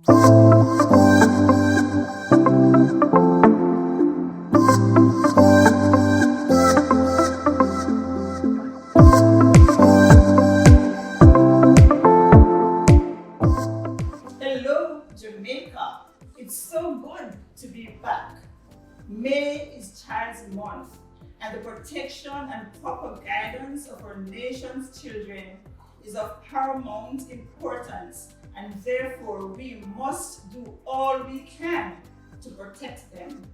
Hello, Jamaica. It's so good to be back. May is Child's Month, and the protection and proper guidance of our nation's children is of paramount importance, and therefore we must do all we can to protect them.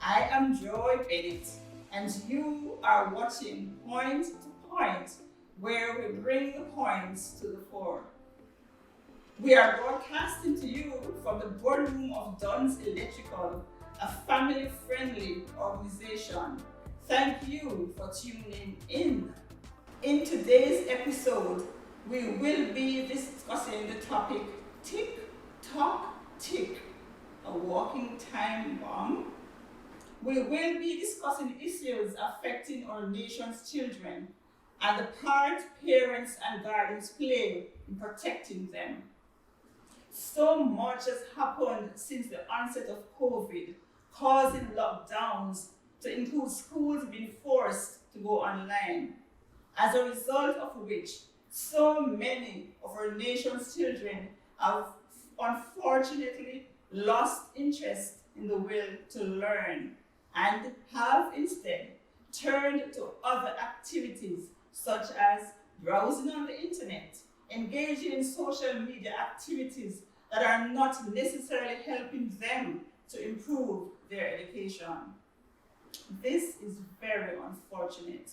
I am Joy Bennett, and you are watching Point to Point, where we bring the points to the fore. We are broadcasting to you from the boardroom of Dunn's Electrical, a family-friendly organization. Thank you for tuning in. In today's episode, we will be discussing the topic TicTok Tick, a walking time bomb. We will be discussing issues affecting our nation's children and the part parents and guardians play in protecting them. So much has happened since the onset of COVID, causing lockdowns to include schools being forced to go online, as a result of which so many of our nation's children have unfortunately lost interest in the will to learn and have instead turned to other activities such as browsing on the internet, engaging in social media activities that are not necessarily helping them to improve their education. This is very unfortunate,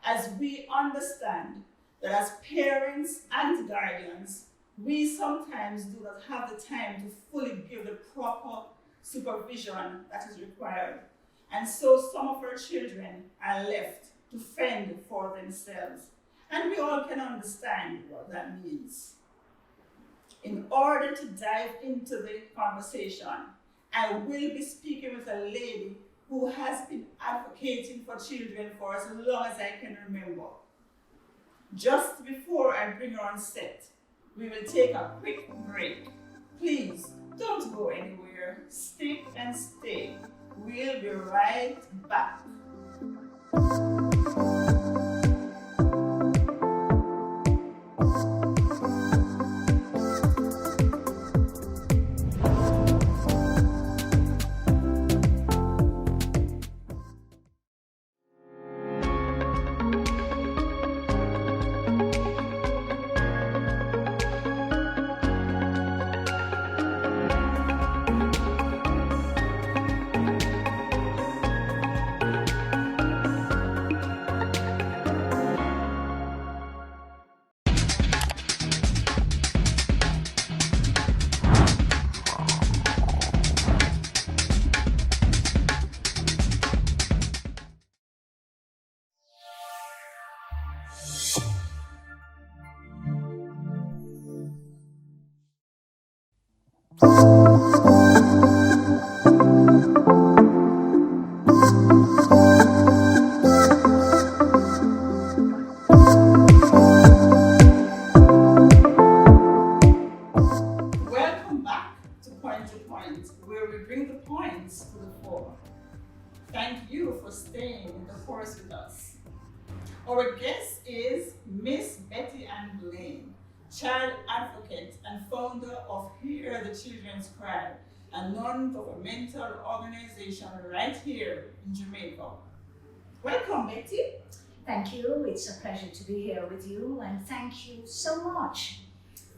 as we understand that as parents and guardians, we sometimes do not have the time to fully give the proper supervision that is required. And so some of our children are left to fend for themselves. And we all can understand what that means. In order to dive into the conversation, I will be speaking with a lady who has been advocating for children for as long as I can remember. Just before I bring her on set, we will take a quick break. Please don't go anywhere. Stick and stay. We'll be right back. Welcome back to Point, where we bring the points to the fore. Thank you for staying in the course with us. Our guest is Miss Betty Ann Blaine, child advocate and founder of Hear the Children's Cry, a non-governmental organization right here in Jamaica. Welcome, Betty. Thank you. It's a pleasure to be here with you, and thank you so much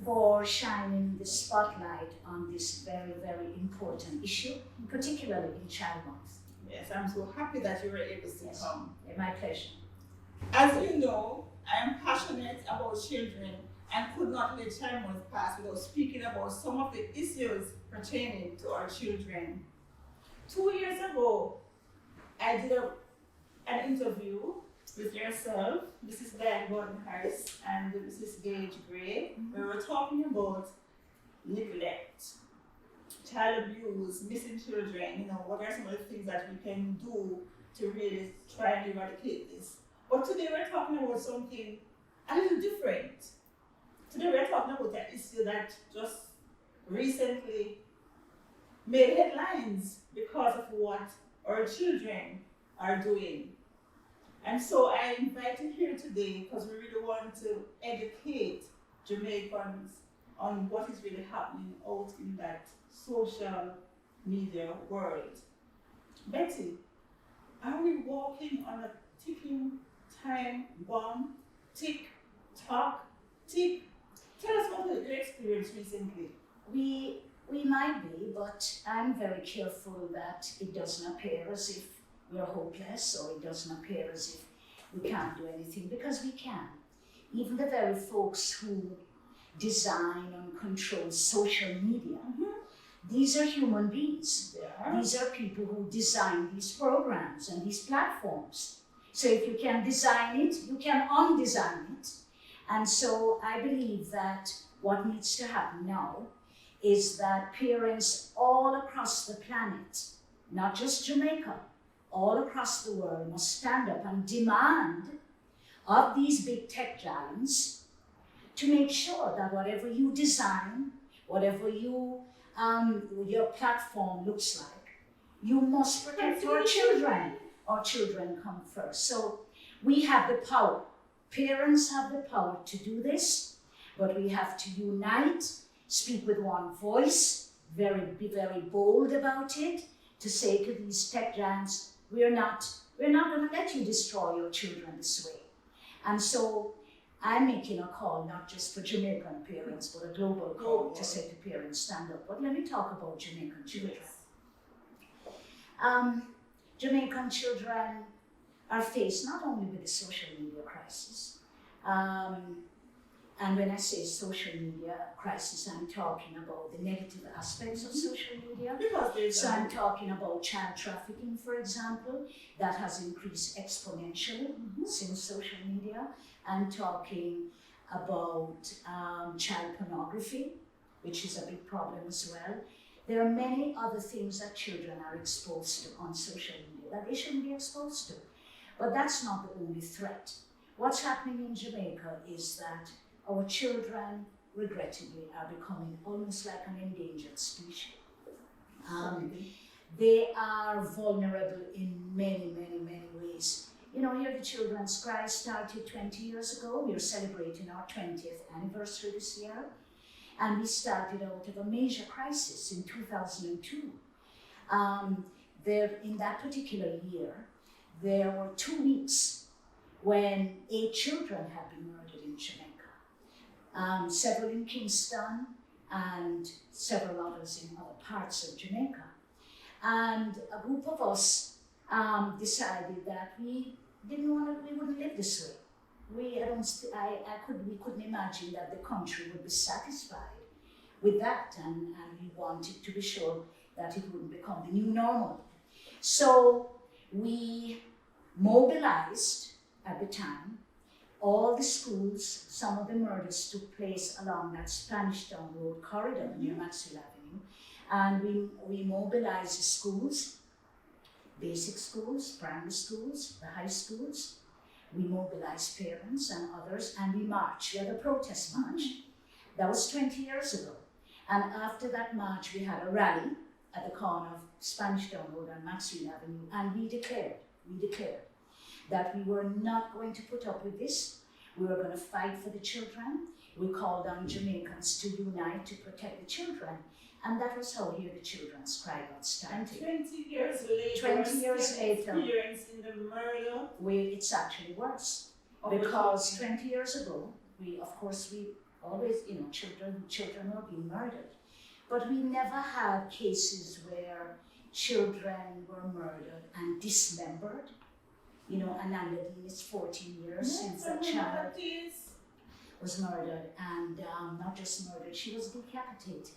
for shining the spotlight on this very, very important issue, particularly in Child Month. Yes, I'm so happy that you were able to Yes. come. My pleasure. As you know, I am passionate about children and could not let Child Month pass without speaking about some of the issues pertaining to our children. 2 years ago, I did an interview with yourself, Mrs. Diane Gordon Harris, and Mrs. Gage Gray. We were talking about neglect, child abuse, missing children, what are some of the things that we can do to really try and eradicate this. But today we're talking about something a little different. Today we're talking about an issue that just recently made headlines because of what our children are doing. And so I invite you here today because we really want to educate Jamaicans on what is really happening out in that social media world. Betty, are we walking on a ticking time bomb? Tick, tock, tick. Tell us about your experience recently. We might be, but I'm very careful that it doesn't appear as if we're hopeless, or it doesn't appear as if we can't do anything, because we can. Even the very folks who design and control social media, these are human beings. These are people who design these programs and these platforms. So if you can design it, you can undesign it. And so I believe that what needs to happen now is that parents all across the planet, not just Jamaica, all across the world, must stand up and demand of these big tech giants to make sure that whatever you design, whatever your platform looks like, you must protect our children. Our children come first. So we have the power. Parents have the power to do this, but we have to unite, speak with one voice, be very bold about it, to say to these tech giants, we're not going to let you destroy your children this way. And so I'm making a call, not just for Jamaican parents, but a global call to say to parents, stand up. But let me talk about Jamaican children. Jamaican children are faced not only with the social media crisis, and when I say social media crisis, I'm talking about the negative aspects of social media. So I'm talking about child trafficking, for example, that has increased exponentially since social media. I'm talking about child pornography, which is a big problem as well. There are many other things that children are exposed to on social media that they shouldn't be exposed to. But that's not the only threat. What's happening in Jamaica is that our children, regrettably, are becoming almost like an endangered species. They are vulnerable in many, many, many ways. You know, here the Children's Cry started 20 years ago. We are celebrating our 20th anniversary this year. And we started out of a major crisis in 2002. In that particular year, there were 2 weeks when 8 children had been murdered in Jamaica. Several in Kingston and several others in other parts of Jamaica. And a group of us decided that we wouldn't live this way. We couldn't imagine that the country would be satisfied with that, and we wanted to be sure that it wouldn't become the new normal. So we mobilized at the time all the schools. Some of the murders took place along that Spanish Town Road corridor near Maxwell Avenue, and we mobilized the schools, basic schools, primary schools, the high schools. We mobilized parents and others, and we marched. We had a protest march. That was 20 years ago. And after that march, we had a rally at the corner of Spanish Town Road and Maxwell Avenue, and we declared that we were not going to put up with this. We were going to fight for the children. We called on Jamaicans to unite to protect the children. And that was how Here the Children's Cry got started. And 20 years later, 20 years later, experiencing the murder. It's actually worse. Because 20 years ago, we always, children were being murdered. But we never had cases where children were murdered and dismembered. You know, Ananda is 14 years since that child was murdered, and not just murdered, she was decapitated.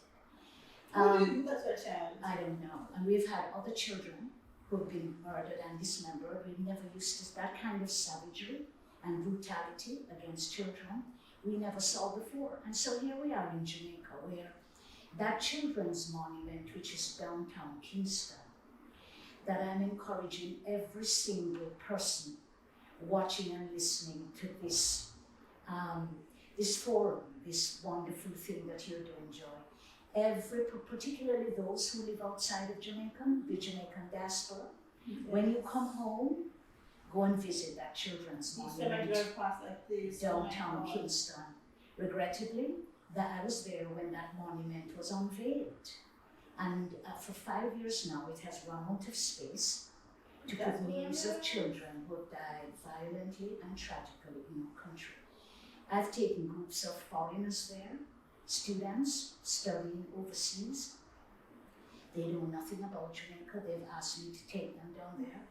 Who did that to a child? I don't know. And we've had other children who have been murdered and dismembered. We've never used that kind of savagery and brutality against children. We never saw before. And so here we are in Jamaica, where that children's monument, which is downtown Kingston, that I'm encouraging every single person watching and listening to this, this forum, this wonderful thing that you're doing, Joy, particularly those who live outside of Jamaica, the Jamaican diaspora. When you come home, go and visit that children's monument downtown Kingston. Regrettably, that I was there when that monument was unveiled. And for 5 years now, it has run out of space to put names of children who have died violently and tragically in our country. I've taken groups of foreigners there, students studying overseas. They know nothing about Jamaica. They've asked me to take them down there.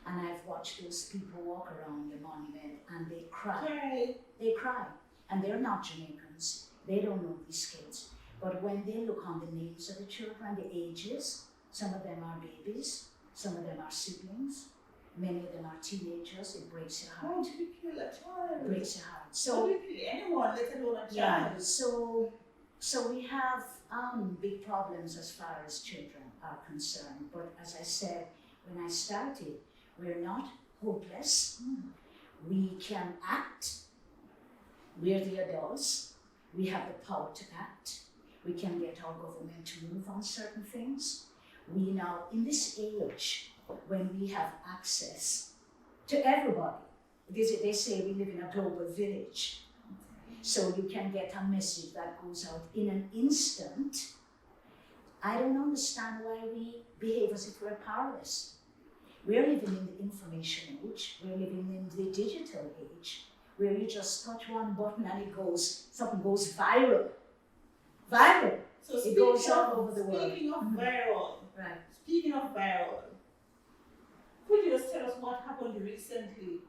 And I've watched those people walk around the monument and they cry. They cry. And they're not Jamaicans. They don't know these kids. But when they look on the names of the children, the ages, some of them are babies, some of them are siblings, many of them are teenagers, it breaks your heart. How did you kill a child? It breaks your heart. So, how did you kill anyone, let alone a child? Yeah, so we have big problems as far as children are concerned. But as I said, when I started, we're not hopeless. We can act. We're the adults. We have the power to act. We can get our government to move on certain things. We now, in this age, when we have access to everybody, they say we live in a global village. So you can get a message that goes out in an instant. I don't understand why we behave as if we're powerless. We're living in the information age. We're living in the digital age, where you just touch one button and something goes viral. Viral. So it goes all over the world. Speaking of viral, right. Speaking of viral, could you just tell us what happened recently?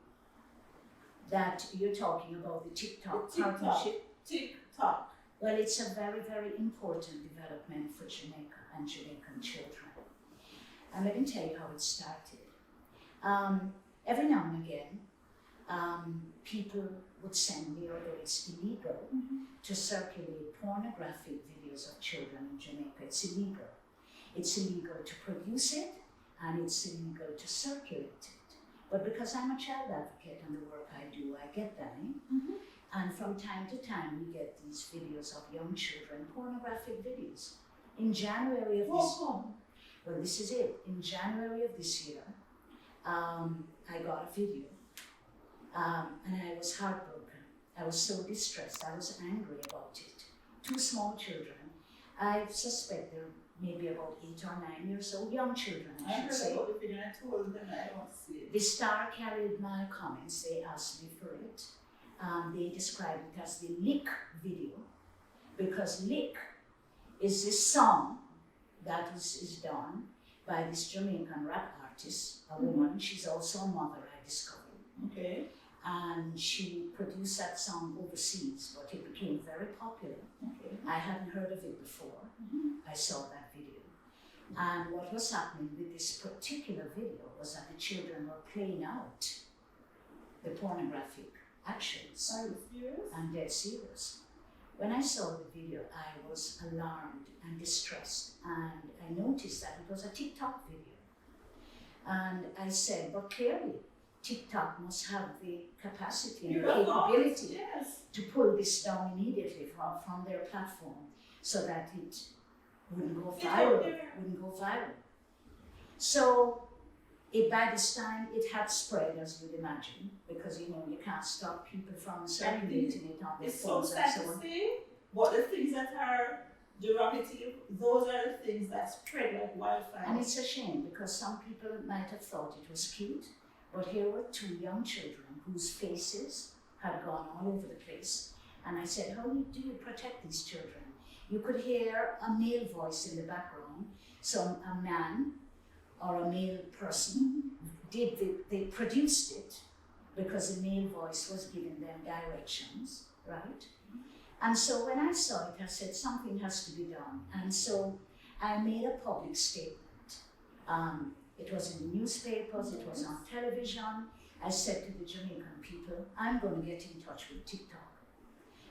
That you're talking about the TikTok partnership? TikTok. Well, it's a very, very important development for Jamaica and Jamaican children. And let me tell you how it started. Every now and again, people would send me, although it's illegal, to circulate pornographic videos of children in Jamaica. It's illegal. It's illegal to produce it, and it's illegal to circulate it. But because I'm a child advocate and the work I do, I get them. And from time to time, we get these videos of young children, pornographic videos. In January of this is it. In January of this year, I got a video, and I was heartbroken. I was so distressed. I was angry about it. 2 small children. I suspect they're maybe about 8 or 9 years old, young children, I should say. About the video and I told them I don't see it. The Star carried my comments. They asked me for it. They described it as the Lick video, because Lick is this song that is done by this Jamaican rap artist, a woman. She's also a mother, I discovered. Okay. And she produced that song overseas, but it became very popular. Okay. I hadn't heard of it before. I saw that video. And what was happening with this particular video was that the children were playing out the pornographic actions. Are you serious? I'm dead serious. When I saw the video, I was alarmed and distressed, and I noticed that it was a TikTok video. And I said, but clearly, TikTok must have the capacity and the capability to pull this down immediately from their platform so that it wouldn't go viral. So by this time, it had spread, as you'd imagine, because you can't stop people from circulating it on their phones and so on. But the things that are derogatory, those are the things that spread like wildfire. And it's a shame, because some people might have thought it was cute, but here were 2 young children whose faces had gone all over the place. And I said, how do you protect these children? You could hear a male voice in the background, so a man or a male person they produced it because the male voice was giving them directions, right? And so when I saw it, I said, something has to be done. And so I made a public statement. It was in the newspapers, it was on television. I said to the Jamaican people, I'm going to get in touch with TikTok.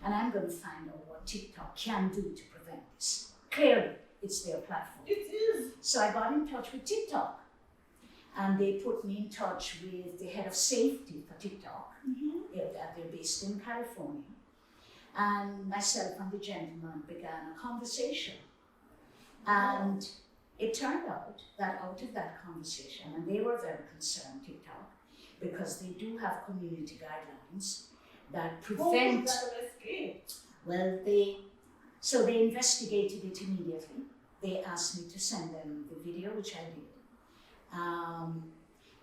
And I'm going to find out what TikTok can do to prevent this. Clearly, it's their platform. It is. So I got in touch with TikTok. And they put me in touch with the head of safety for TikTok. They're based in California. And myself and the gentleman began a conversation. And it turned out that out of that conversation, and they were very concerned, TikTok, because they do have community guidelines that prevent. Well, they investigated it immediately. They asked me to send them the video, which I did.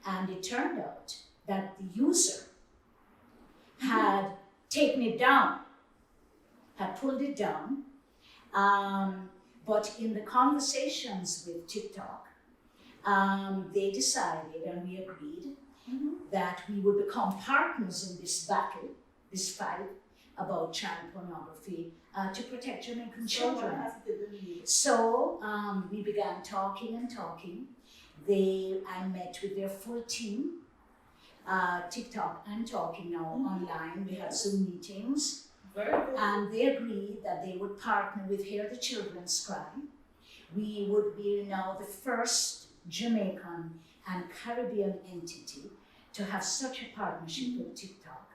And it turned out that the user had taken it down, had pulled it down. But in the conversations with TikTok, they decided, and we agreed, that we would become partners in this battle, this fight about child pornography to protect Jamaican children. So we began talking and talking. I met with their full team, TikTok and Talking now online. We had Zoom meetings. And they agreed that they would partner with Hear the Children's Cry. We would be now the first Jamaican and Caribbean entity to have such a partnership with TikTok.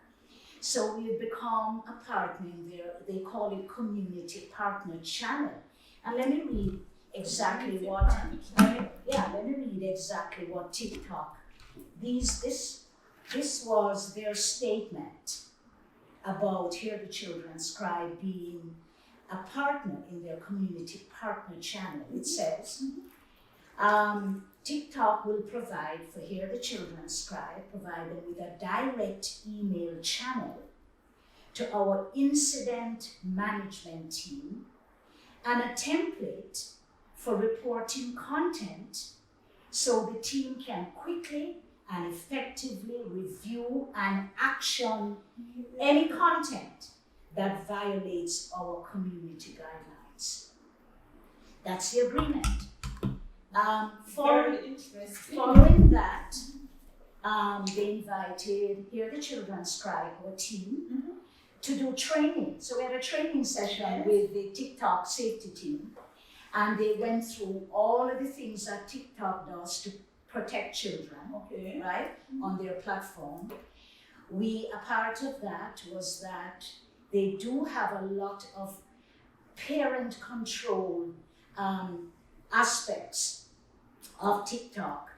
So we've become a partner in their, they call it Community Partner Channel. And let me read exactly what TikTok, this was their statement about Hear the Children's Cry being a partner in their Community Partner Channel. It says, TikTok will provide for Hear the Children's Cry, provide them with a direct email channel to our incident management team and a template for reporting content so the team can quickly and effectively review and action any content that violates our community guidelines. That's the agreement. Following that, they invited Hear the Children's Cry, our team, to do training. So we had a training session with the TikTok safety team, and they went through all of the things that TikTok does to protect children, right, on their platform. A part of that was that they do have a lot of parent control aspects of TikTok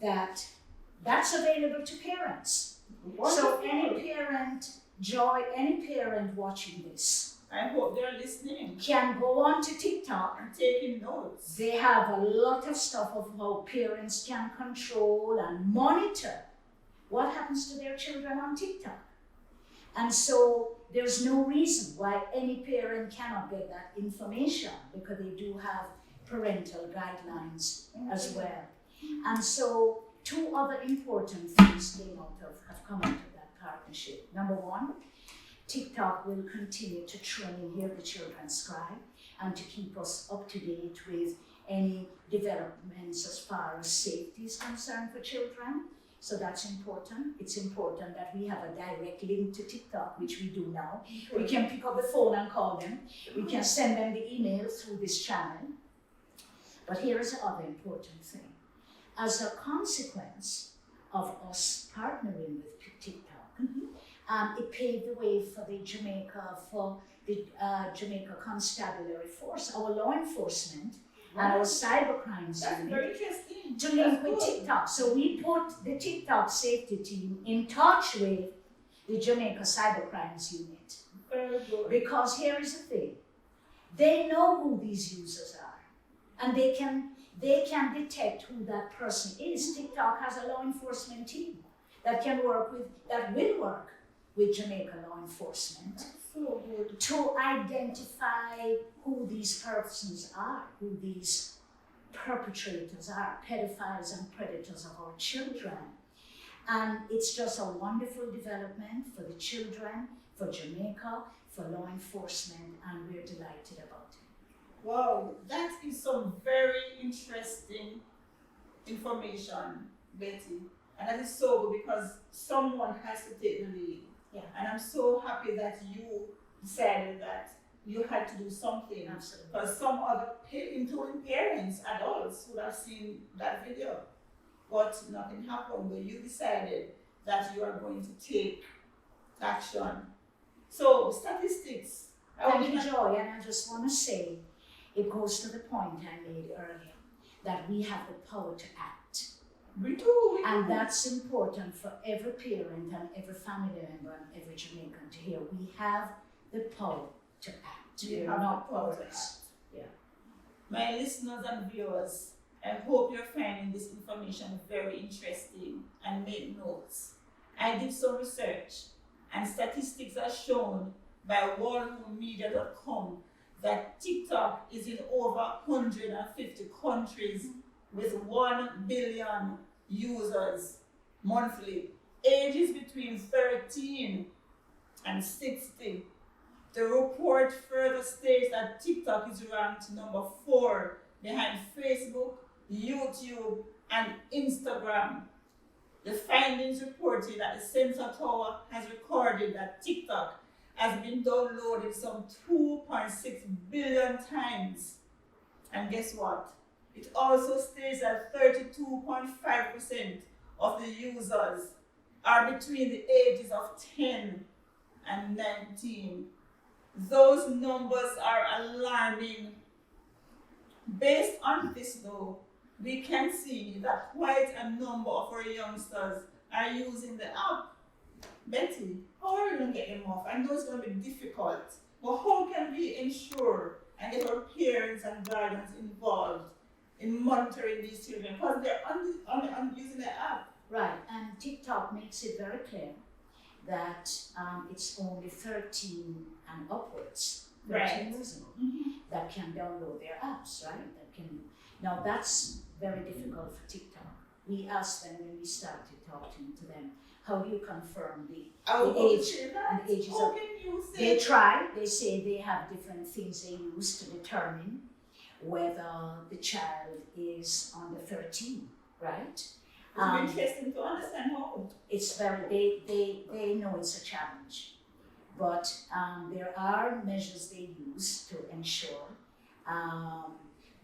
that's available to parents. So any parent watching this, I hope they're listening, can go on to TikTok and taking notes. They have a lot of stuff of how parents can control and monitor what happens to their children on TikTok. And so there's no reason why any parent cannot get that information, because they do have parental guidelines as well. And so two other important things have come out of that partnership. Number one, TikTok will continue to train Hear the Children's Cry and to keep us up to date with any developments as far as safety is concerned for children. So that's important. It's important that we have a direct link to TikTok, which we do now. We can pick up the phone and call them. We can send them the email through this channel. But here is the other important thing. As a consequence of us partnering with TikTok, it paved the way for the Jamaica Constabulary Force, our law enforcement, and our cybercrimes unit to link with TikTok. So we put the TikTok safety team in touch with the Jamaica Cybercrimes Unit. Because here is the thing, they know who these users are, and they can detect who that person is. TikTok has a law enforcement team that will work with Jamaica law enforcement to identify who these persons are, who these perpetrators are, pedophiles and predators of our children. And it's just a wonderful development for the children, for Jamaica, for law enforcement, and we're delighted about it. Wow, that is some very interesting information, Betty. And that is so good because someone has to take the lead. Yeah. And I'm so happy that you decided that you had to do something. Absolutely. Because some other, including parents, adults, would have seen that video. But nothing happened. But you decided that you are going to take action. So, statistics. Thank you, Joy. And I just want to say, it goes to the point I made earlier, that we have the power to act. We do. And that's important for every parent and every family member and every Jamaican to hear. We have the power to act. We We're have not the power to powerless. Yeah. My listeners and viewers, I hope you're finding this information very interesting and make notes. I did some research and statistics are shown by worldmedia.com that TikTok is in over 150 countries with 1 billion users monthly, ages between 13 and 60. The report further states that TikTok is ranked number 4 behind Facebook, YouTube, and Instagram. The findings reported that the Sensor Tower has recorded that TikTok has been downloaded some 2.6 billion times. And guess what? It also states that 32.5% of the users are between the ages of 10 and 19. Those numbers are alarming. Based on this though, we can see that quite a number of our youngsters are using the app. Betty, how are we going to get them off? I know it's going to be difficult, but how can we ensure and get our parents and guardians involved in monitoring these children? Because they're on using the app. Right, and TikTok makes it very clear that it's only 13 and upwards, 13 years old, that can download their apps, right? Now that's very difficult for TikTok. We asked them when we started talking to them, how do you confirm the age and the ages of? They try. They say they have different things they use to determine whether the child is under 13, right? It's interesting to understand how. It's very. They know it's a challenge, but there are measures they use to ensure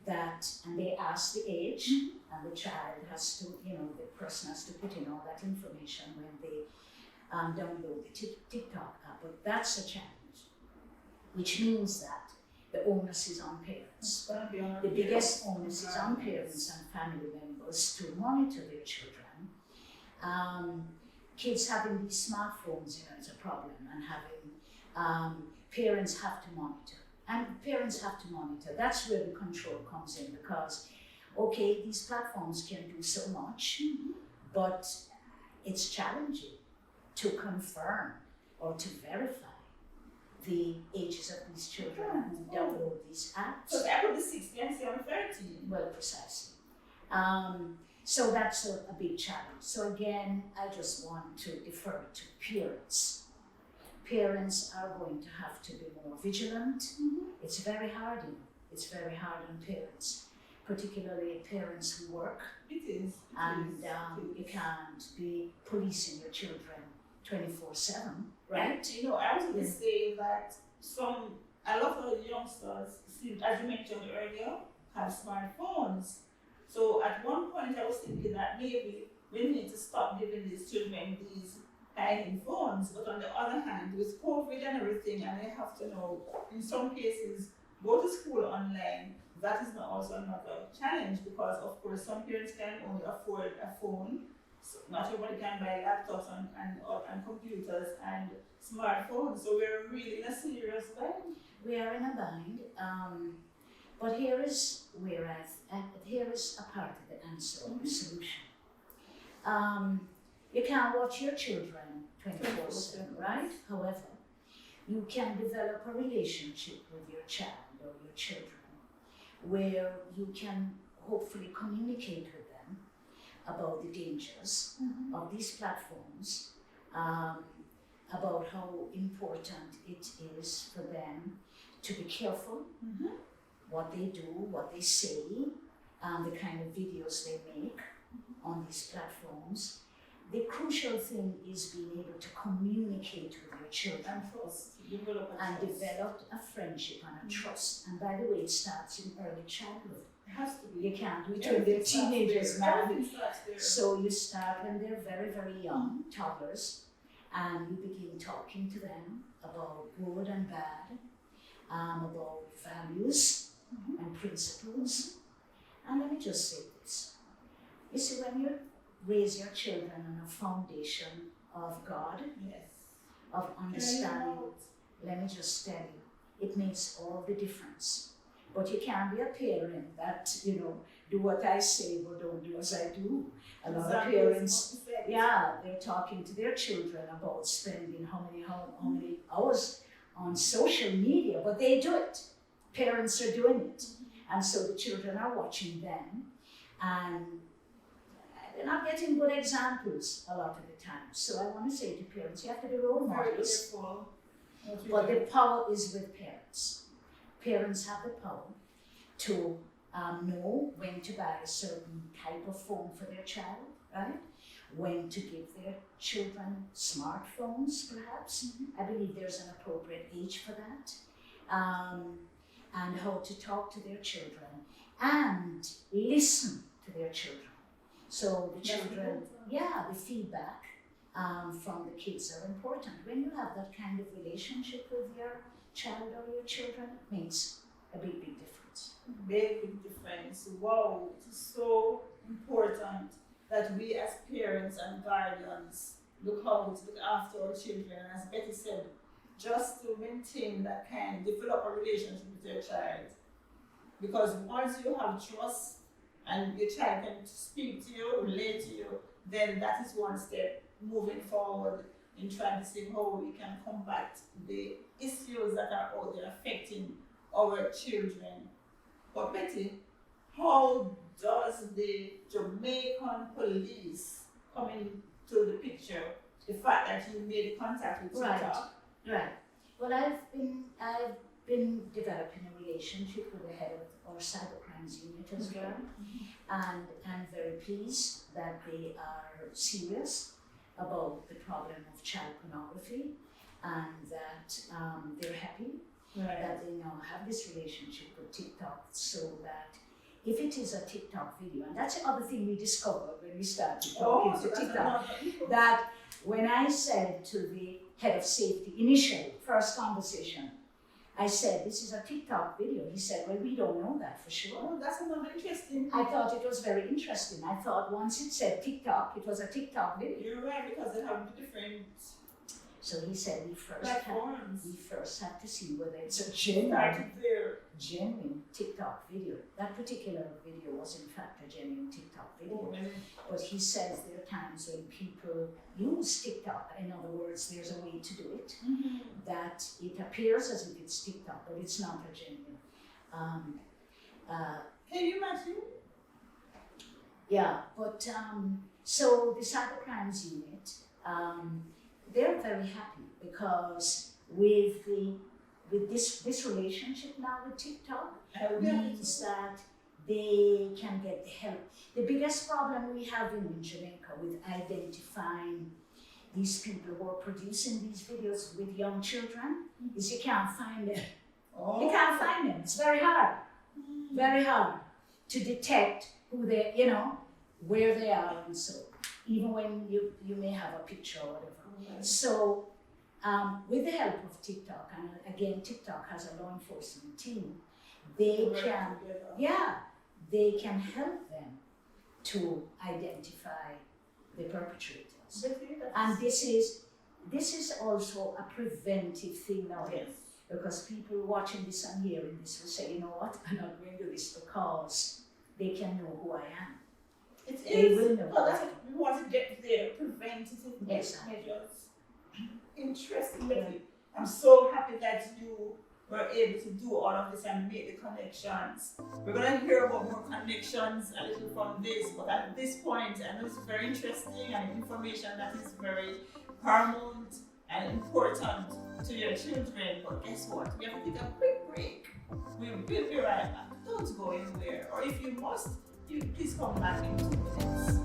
that, and they ask the age, and the child has to, the person has to put in all that information when they download the TikTok app. But that's a challenge, which means that the onus is on parents. The biggest onus is on parents and family members to monitor their children. Kids having these smartphones, is a problem, and having parents have to monitor. And parents have to monitor. That's where the control comes in, because, okay, these platforms can do so much, but it's challenging to confirm or to verify the ages of these children who download these apps. So that would be 16 and 13. Well, precisely. So that's a big challenge. So again, I just want to defer to parents. Parents are going to have to be more vigilant. It's very hard, It's very hard on parents, particularly parents who work. It is. And you can't be policing your children 24/7, right? And, I was going to say that a lot of youngsters, as you mentioned earlier, have smartphones. So at one point I was thinking that maybe we need to stop giving these children these hiding phones, but on the other hand, with COVID and everything, and they have to know, in some cases, go to school online, that is also another challenge, because of course some parents can only afford a phone, so not everybody can buy laptops and computers and smartphones, so we're really in a serious bind. We are in a bind, but here is a part of the answer or the solution. You can't watch your children 24/7, right? However, you can develop a relationship with your child or your children where you can hopefully communicate with them about the dangers of these platforms, about how important it is for them to be careful what they do, what they say, the kind of videos they make on these platforms. The crucial thing is being able to communicate with your children And trust. develop a friendship and a trust. And by the way, it starts in early childhood. It has to be. You can't do it when they're teenagers now. Everything starts there. So you start when they're very, very young, toddlers, and you begin talking to them about good and bad, about values, and principles. And let me just say this. You see, when you raise your children on a foundation of God, Yes. of understanding, let me just tell you, it makes all the difference. But you can't be a parent that, do what I say but don't do as I do. A lot of parents, they're talking to their children about spending how many hours on social media, but they do it. Parents are doing it. And so the children are watching them, and they're not getting good examples a lot of the time. So I want to say to parents, you have to be role models. But the power is with parents. Parents have the power to know when to buy a certain type of phone for their child, right? When to give their children smartphones, perhaps. I believe there's an appropriate age for that. And how to talk to their children and listen to their children. So the children, the feedback from the kids are important. When you have that kind of relationship with your child or your children, it makes a big difference. Big difference. Wow, it is so important that we as parents and guardians look after our children. As Betty said, just to maintain that kind, develop a relationship with your child. Because once you have trust and your child can speak to you, relate to you, then that is one step moving forward in trying to see how we can combat the issues that are out there affecting our children. But Betty, how does the Jamaican police come into the picture? The fact that you made contact with TikTok. Right. Well, I've been developing a relationship with the head of our cybercrimes unit as well, and I'm very pleased that they are serious about the problem of child pornography, and that they're happy that they now have this relationship with TikTok, so that if it is a TikTok video, and that's the other thing we discovered when we started talking to TikTok, that when I said to the head of safety, initially, first conversation, I said, this is a TikTok video. He said, well, we don't know that for sure. Oh, that's another interesting. I thought it was very interesting. I thought once it said TikTok, it was a TikTok video. You're right, because they have different. So he said we first have to see whether it's a genuine TikTok video. That particular video was in fact a genuine TikTok video. But he says there are times when people use TikTok. In other words, there's a way to do it that it appears as if it's TikTok, but it's not a genuine. Can you imagine? Yeah, but so the cybercrimes unit, they're very happy because with this relationship now with TikTok means that they can get the help. The biggest problem we have in Jamaica with identifying these people who are producing these videos with young children is you can't find them. Oh. You can't find them. It's very hard to detect who they, where they are, and so even when you may have a picture or whatever. So with the help of TikTok, and again, TikTok has a law enforcement team, they can help them to identify the perpetrators. And this is also a preventive thing now. Yes. Because people watching this and hearing this will say, you know what, I'm not going to do this because they can know who I am. They will know. Oh, that's what we want to get there, preventative measures. Interesting. Yeah. I'm so happy that you were able to do all of this and make the connections. We're going to hear about more connections a little from this, but at this point, I know it's very interesting and information that is very paramount and important to your children. But guess what? We have to take a quick break. We will be right back. Don't go anywhere. Or if you must, you please come back in 2 minutes.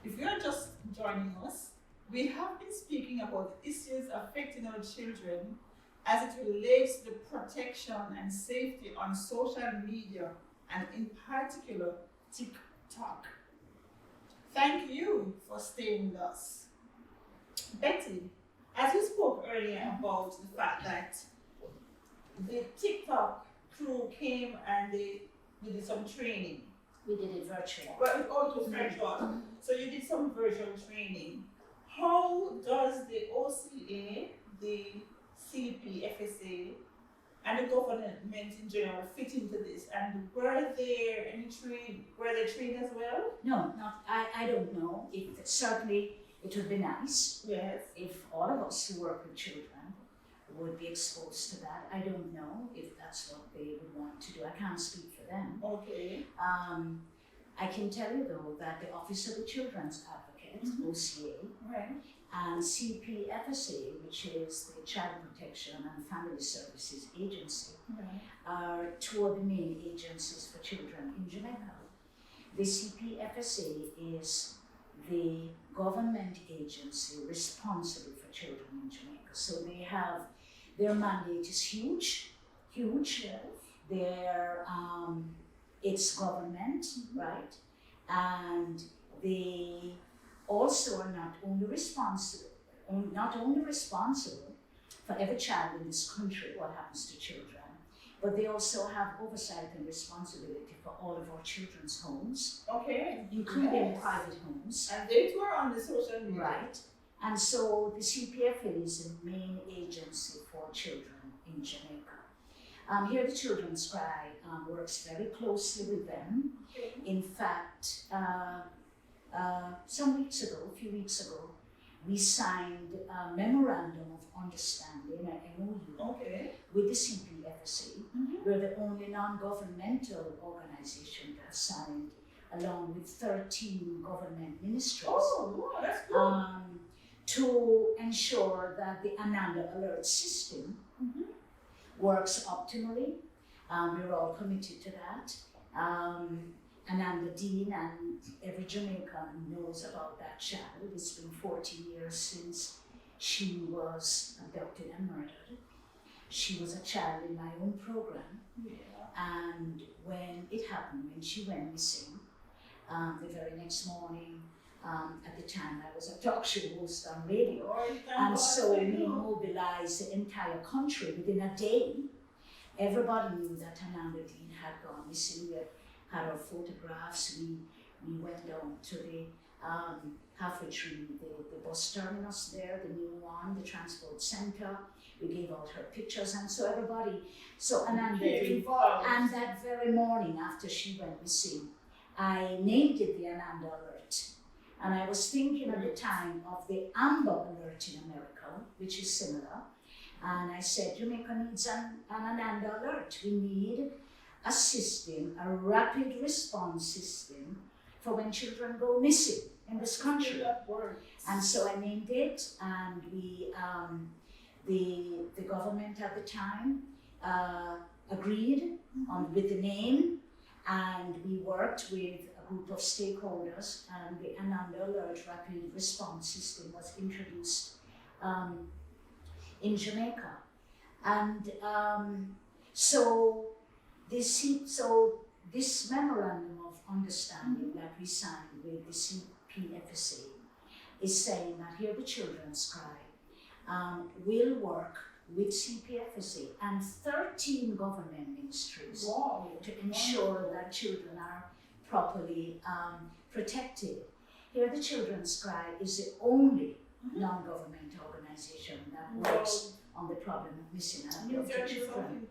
If you are just joining us, we have been speaking about the issues affecting our children as it relates to the protection and safety on social media and in particular TikTok. Thank you for staying with us. Betty, as we spoke earlier about the fact that the TikTok crew came and they did some training. We did it virtually. Well, it was virtual. So you did some virtual training. How does the OCA, the CPFSA, and the government in general fit into this? And were there any were they trained as well? No, not, I don't know. Certainly it would be nice. Yes. If all of us who work with children would be exposed to that. I don't know if that's what they would want to do. I can't speak for them. Okay. I can tell you though that the Office of the Children's Advocate, OCA, Right. and CPFSA, which is the Child Protection and Family Services Agency, Right. are two of the main agencies for children in Jamaica. The CPFSA is the government agency responsible for children in Jamaica. So they have, their mandate is huge. Yes. It's government, right? And they also are not only responsible for every child in this country, what happens to children, but they also have oversight and responsibility for all of our children's homes, Okay. including private homes. And they too are on the social media. Right. And so the CPFA is the main agency for children in Jamaica. Here the Children's Cry works very closely with them. Okay. In fact, a few weeks ago, we signed a memorandum of understanding, an MOU, Okay. with the CPFSA. We're the only non-governmental organization that signed, along with 13 government ministries. Oh, wow, that's good. To ensure that the Ananda Alert system works optimally. We're all committed to that. Ananda Dean and every Jamaican knows about that child. It's been 40 years since she was abducted and murdered. She was a child in my own program. Yeah. And when it happened, when she went missing, the very next morning, at the time I was a talk show host on radio, and so we mobilized the entire country within a day. Everybody knew that Ananda Dean had gone missing. We had our photographs. We went down to the halfway through the bus terminus there, the new one, the transport center. We gave out her pictures, and so everybody. So Ananda Dean, and that very morning after she went missing, I named it the Ananda Alert. And I was thinking at the time of the Amber Alert in America, which is similar. And I said, Jamaica needs an Ananda Alert. We need a system, a rapid response system for when children go missing in this country. And so I named it, and we, the government at the time agreed with the name, and we worked with group of stakeholders, and the Ananda Alert Rapid Response System was introduced in Jamaica. And so this memorandum of understanding that we signed with the CPFSA is saying that here the Children's Cry will work with CPFSA and 13 government ministries to ensure that children are properly protected. Here the Children's Cry is the only non-government organization that works on the problem of missing and abducted children.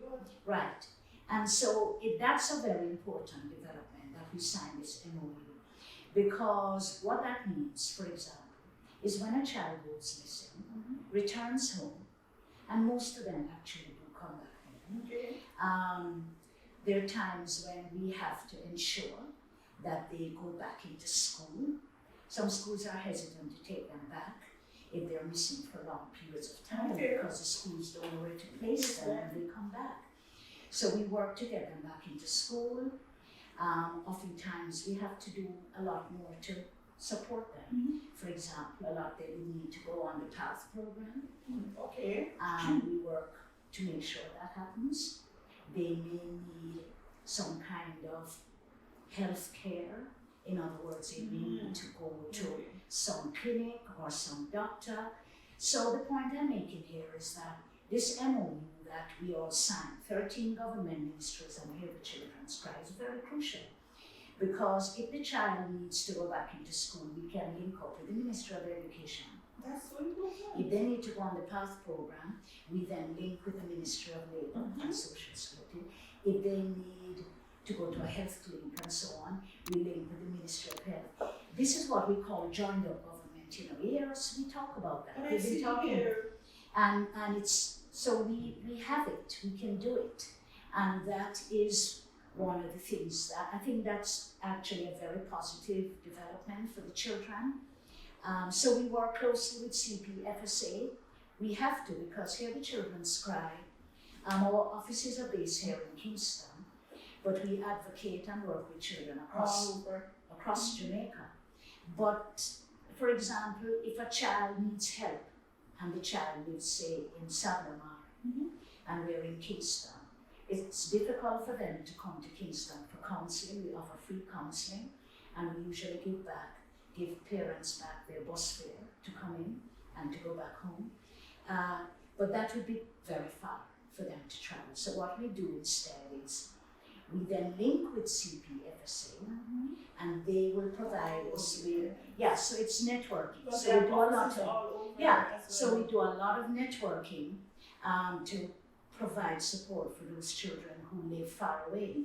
Right. And so that's a very important development that we signed this MOU, because what that means, for example, is when a child goes missing, returns home, and most of them actually do come back home. Okay. There are times when we have to ensure that they go back into school. Some schools are hesitant to take them back if they're missing for long periods of time, because the schools don't know where to place them when they come back. So we work to get them back into school. Oftentimes we have to do a lot more to support them. For example, a lot they would need to go on the PATH program. Okay. And we work to make sure that happens. They may need some kind of health care. In other words, they may need to go to some clinic or some doctor. So the point I'm making here is that this MOU that we all signed, 13 government ministries and here the Children's Cry, is very crucial. Because if the child needs to go back into school, we can link up with the Ministry of Education. That's so important. If they need to go on the PATH program, we then link with the Ministry of Labour and Social Security. If they need to go to a health clinic and so on, we link with the Ministry of Health. This is what we call joined up government. You know, yes, we talk about that. We've been talking here. And it's so we have it, we can do it. And that is one of the things that I think that's actually a very positive development for the children. So we work closely with CPFSA. We have to, because here the Children's Cry, our offices are based here in Kingston, but we advocate and work with children across Jamaica. But for example, if a child needs help and the child lives, say, in Sagamar and we're in Kingston, it's difficult for them to come to Kingston for counselling. We offer free counselling, and we usually give parents back their bus fare to come in and to go back home. But that would be very far for them to travel. So what we do instead is we then link with CPFSA, and they will provide us with, so it's networking. But So we do a lot of, well. so we do a lot of networking to provide support for those children who live far away.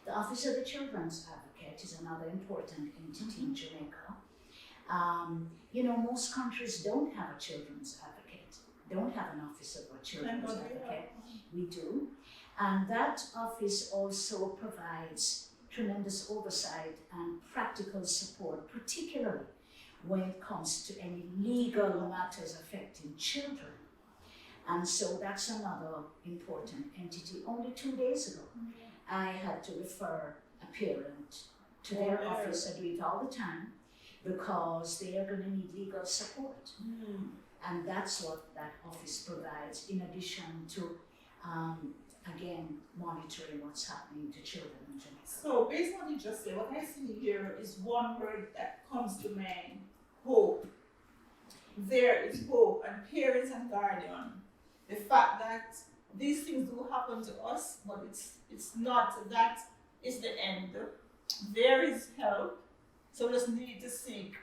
The Office of the Children's Advocate is another important entity in Jamaica. You know, most countries don't have a children's advocate, don't have an Office of a Children's Advocate. We do. And that office also provides tremendous oversight and practical support, particularly when it comes to any legal matters affecting children. And so that's another important entity. Only 2 days ago, I had to refer a parent to their office. I do it all the time because they are going to need legal support. And that's what that office provides, in addition to, again, monitoring what's happening to children in Jamaica. So based on what you just said, what I see here is one word that comes to mind: hope. There is hope, and parents and guardians. The fact that these things do happen to us, but it's not that is the end. There is help, so we just need to seek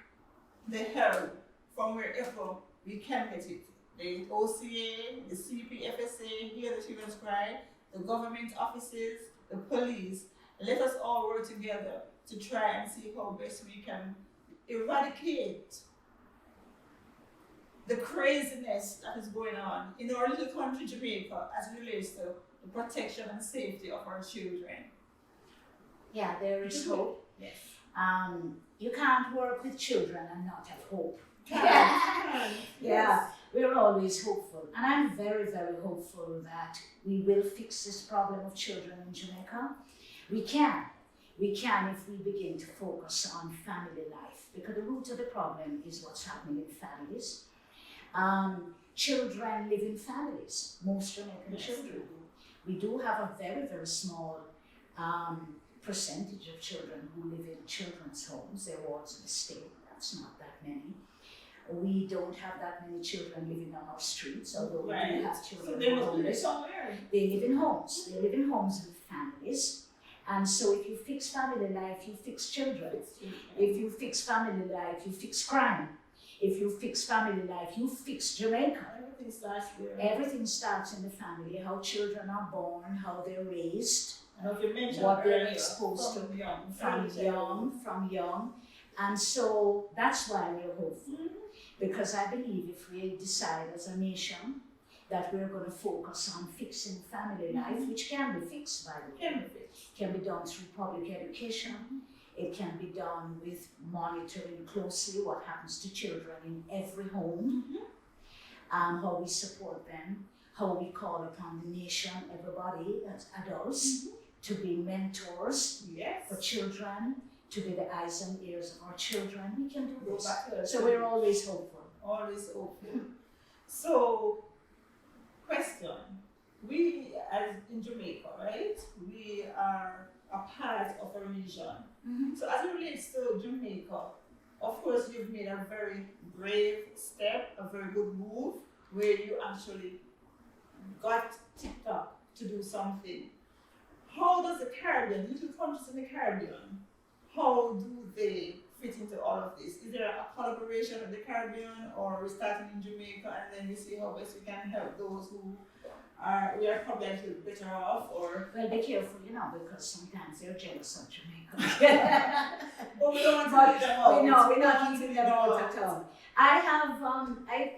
the help from wherever we can get it. The OCA, the CPFSA, here the Children's Cry, the government offices, the police. Let us all work together to try and see how best we can eradicate the craziness that is going on in our little country, Jamaica, as it relates to the protection and safety of our children. Yeah, there is hope. Yes. You can't work with children and not have hope. Yes. We're always hopeful. And I'm very, very hopeful that we will fix this problem of children in Jamaica. We can. We can if we begin to focus on family life, because the root of the problem is what's happening in families. Children live in families, most Jamaican children. We do have a very, very small percentage of children who live in children's homes. There was a state, that's not that many. We don't have that many children living on our streets, although we do have children. So they must live somewhere. They live in homes. They live in homes with families. And so if you fix family life, you fix children. If you fix family life, you fix crime. If you fix family life, you fix Jamaica. Everything starts there. Everything starts in the family, how children are born, how they're raised, what they're exposed to from young. And so that's why we're hopeful. Because I believe if we decide as a nation that we're going to focus on fixing family life, which can be fixed, by the way, can be done through public education. It can be done with monitoring closely what happens to children in every home, how we support them, how we call upon the nation, everybody as adults, to be mentors for children, to be the eyes and ears of our children, we can do Go this. back to So we're always hopeful. always open. So, question. We, as in Jamaica, right? We are a part of a region. Mm-hmm. So, as it relates to Jamaica, of course, you've made a very brave step, a very good move, where you actually got TikTok to do something. How does the Caribbean, little countries in the Caribbean, how do they fit into all of this? Is there a collaboration with the Caribbean, or we're starting in Jamaica and then we see how best we can help those who we are probably a little better off, or? Well, be careful, because sometimes they're jealous of Jamaica. But we don't want to leave them out. We're not leaving them out at all. I have,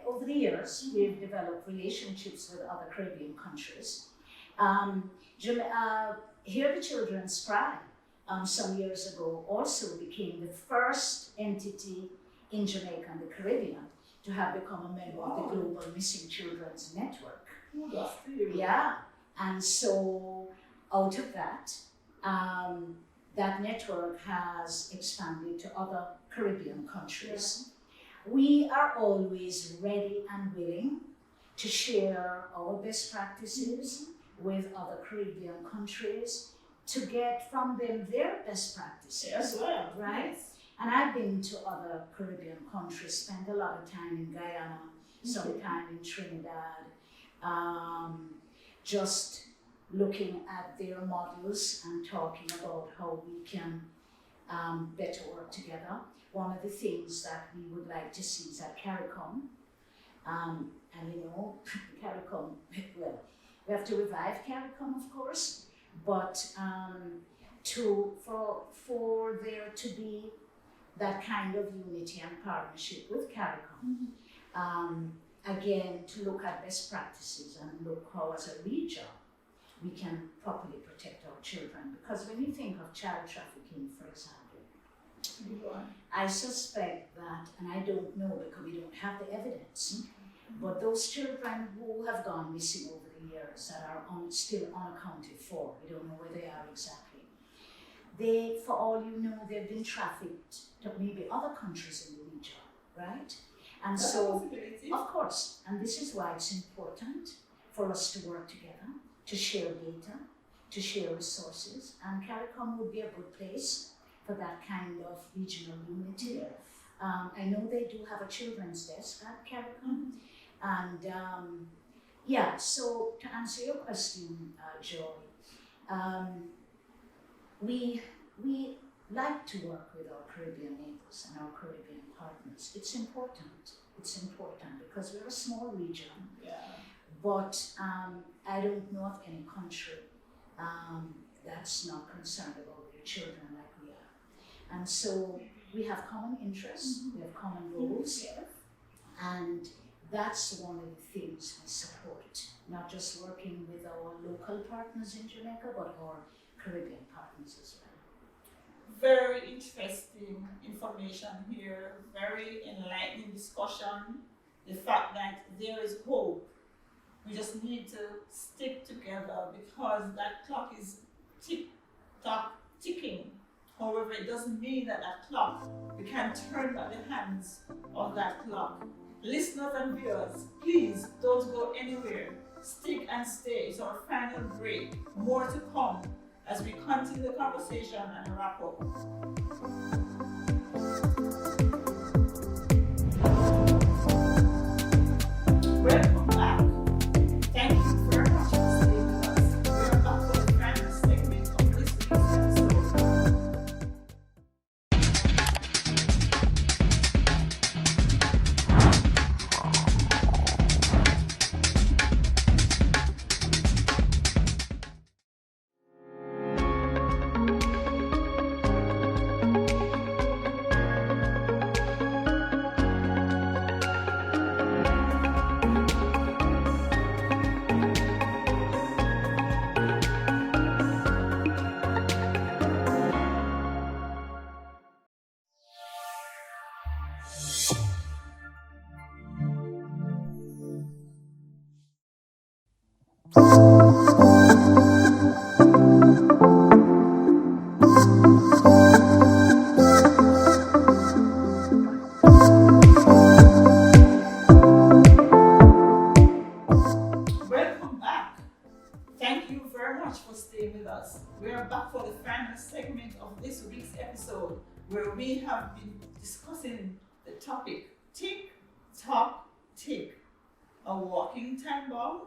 over the years, we've developed relationships with other Caribbean countries. Hear the Children's Cry, some years ago, also became the first entity in Jamaica and the Caribbean to have become a member of the Global Missing Children's Network. Yeah, and so out of that, that network has expanded to other Caribbean countries. Yeah. We are always ready and willing to share our best practices with other Caribbean countries to get from them their best practices. As well. Right? Yes. And I've been to other Caribbean countries, spent a lot of time in Guyana, some time in Trinidad, just looking at their models and talking about how we can better work together. One of the things that we would like to see is at CARICOM, and CARICOM, well, we have to revive CARICOM, of course, but for there to be that kind of unity and partnership with CARICOM. Again, to look at best practices and look how, as a region, we can properly protect our children. Because when you think of child trafficking, for example, I suspect that, and I don't know because we don't have the evidence, but those children who have gone missing over the years that are still unaccounted for, we don't know where they are exactly. They, for all you know, they've been trafficked to maybe other countries in the region, right? And so, of course, and this is why it's important for us to work together, to share data, to share resources, and CARICOM would be a good place for that kind of regional unity. Yes. I know they do have a children's desk at CARICOM, and so to answer your question, Joy, we like to work with our Caribbean neighbors and our Caribbean partners. It's important because we're a small region. Yeah. But I don't know of any country that's not concerned about their children like we are. And so we have common interests, we have common goals, and that's one of the things we support, not just working with our local partners in Jamaica, but our Caribbean partners as well. Very interesting information here, very enlightening discussion. The fact that there is hope. We just need to stick together because that clock is TicTok ticking. However, it doesn't mean that clock, we can turn back the hands of that clock. Listeners and viewers, please don't go anywhere. Stick and stay. It's our final break. More to come as we continue the conversation and wrap up. Welcome back. Thank you very much for staying with us. We are back for the final segment of this week's episode. week's episode where we have been discussing the topic TicTok Tick, a walking time bomb.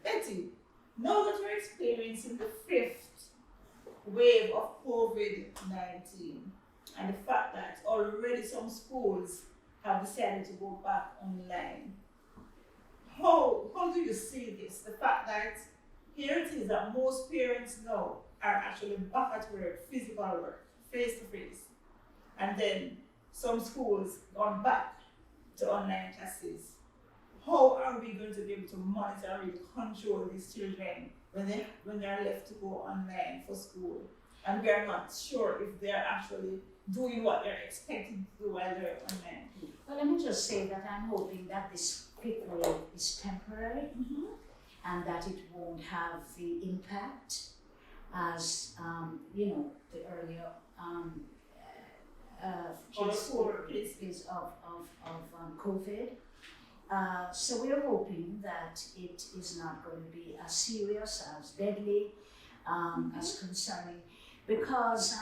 Betty, now that we're experiencing the fifth wave of COVID-19 and the fact that already some schools have decided to go back online, how do you see this? The fact that here it is that most parents now are actually back at work, physical work, face to face, and then some schools gone back to online classes. How are we going to be able to monitor and really control these children when they're left to go online for school, and we are not sure if they're actually doing what they're expected to do while they're online? Well, let me just say that I'm hoping that this fifth wave is temporary and that it won't have the impact as, the earlier cases of COVID. So we're hoping that it is not going to be as serious, as deadly, as concerning, because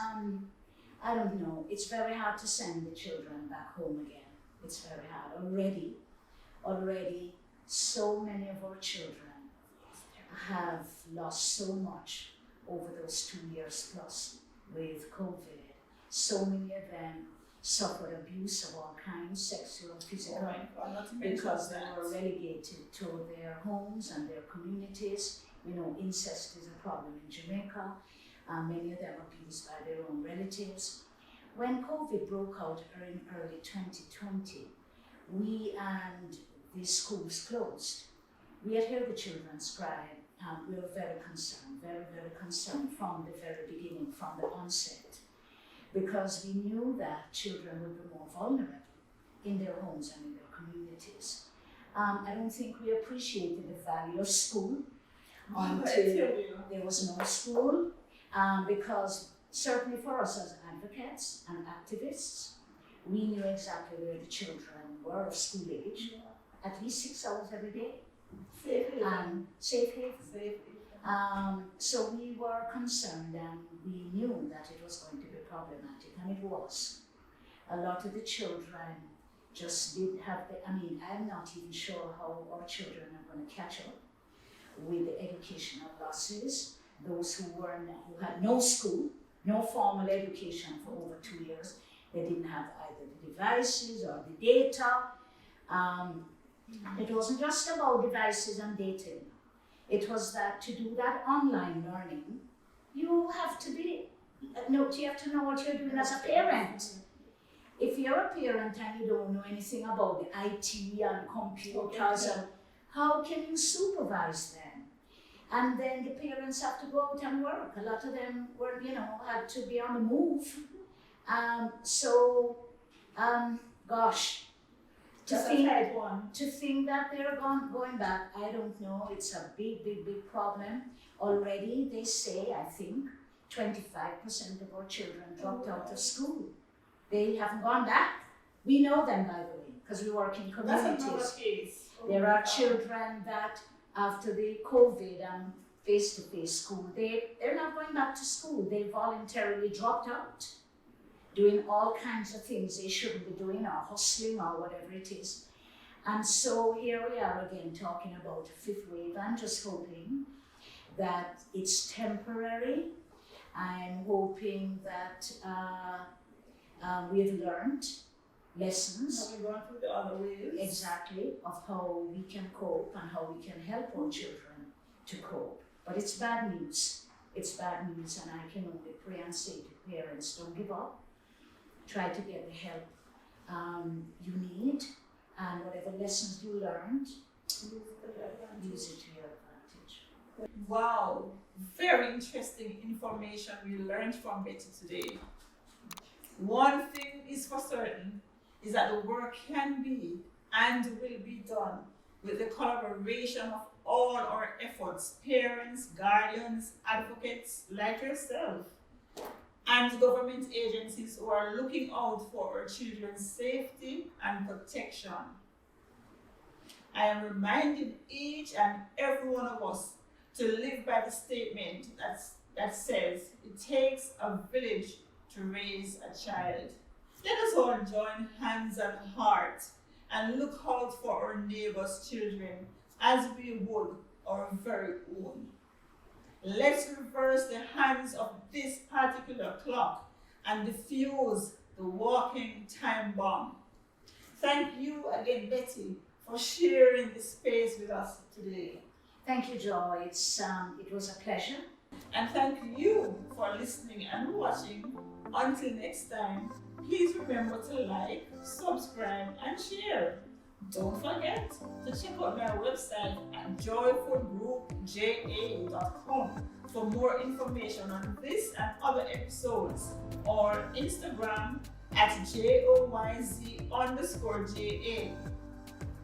I don't know, it's very hard to send the children back home again. It's very hard. Already, so many of our children have lost so much over those 2 years plus with COVID. So many of them suffered abuse of all kinds, sexual, physical, because they were relegated to their homes and their communities. Incest is a problem in Jamaica. Many of them abused by their own relatives. When COVID broke out in early 2020, we and the schools closed. We had heard the children's cry. We were very concerned, very, very concerned from the very beginning, from the onset, because we knew that children would be more vulnerable in their homes and in their communities. I don't think we appreciated the value of school until there was no school, because certainly for us as advocates and activists, we knew exactly where the children were of school age, at least 6 hours every day. Safe haven. So we were concerned and we knew that it was going to be problematic, and it was. A lot of the children just did have I'm not even sure how our children are going to catch up with the educational losses. Those who had no school, no formal education for over 2 years, they didn't have either the devices or the data. It wasn't just about devices and data. It was that to do that online learning, you have to know what you're doing as a parent. If you're a parent and you don't know anything about the IT and computers, how can you supervise them? And then the parents have to go out and work. A lot of them were, had to be on the move. To think that they're going back, I don't know. It's a big, big, big problem. Already, they say, I think, 25% of our children dropped out of school. They haven't gone back. We know them, by the way, because we work in communities. That's another case. There are children that, after the COVID and face-to-face school, they're not going back to school. They voluntarily dropped out, doing all kinds of things they shouldn't be doing, or hustling, or whatever it is. And so here we are again talking about a fifth wave. I'm just hoping that it's temporary. I'm hoping that we've learned lessons. Have we gone through the other ways? Exactly, of how we can cope and how we can help our children to cope. But it's bad news. It's bad news, and I can only pray and say to parents, don't give up. Try to get the help you need, and whatever lessons you learned, use it to your advantage. Wow, very interesting information we learned from Betty today. One thing is for certain, is that the work can be and will be done with the collaboration of all our efforts, parents, guardians, advocates like yourself, and government agencies who are looking out for our children's safety and protection. I am reminding each and every one of us to live by the statement that says it takes a village to raise a child. Let us all join hands and heart and look out for our neighbors' children as we would our very own. Let's reverse the hands of this particular clock and defuse the walking time bomb. Thank you again, Betty, for sharing this space with us today. Thank you, Joe. It was a pleasure. And thank you for listening and watching. Until next time, please remember to like, subscribe, and share. Don't forget to check out my website at joyfulgroupja.com for more information on this and other episodes, or Instagram at JOYZ_JA.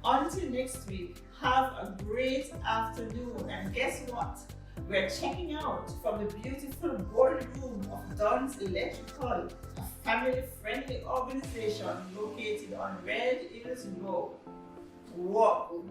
Until next week, have a great afternoon, and guess what? We're checking out from the beautiful boardroom of Dunn's Electrical, a family-friendly organization located on Red Hills Road. Walk good.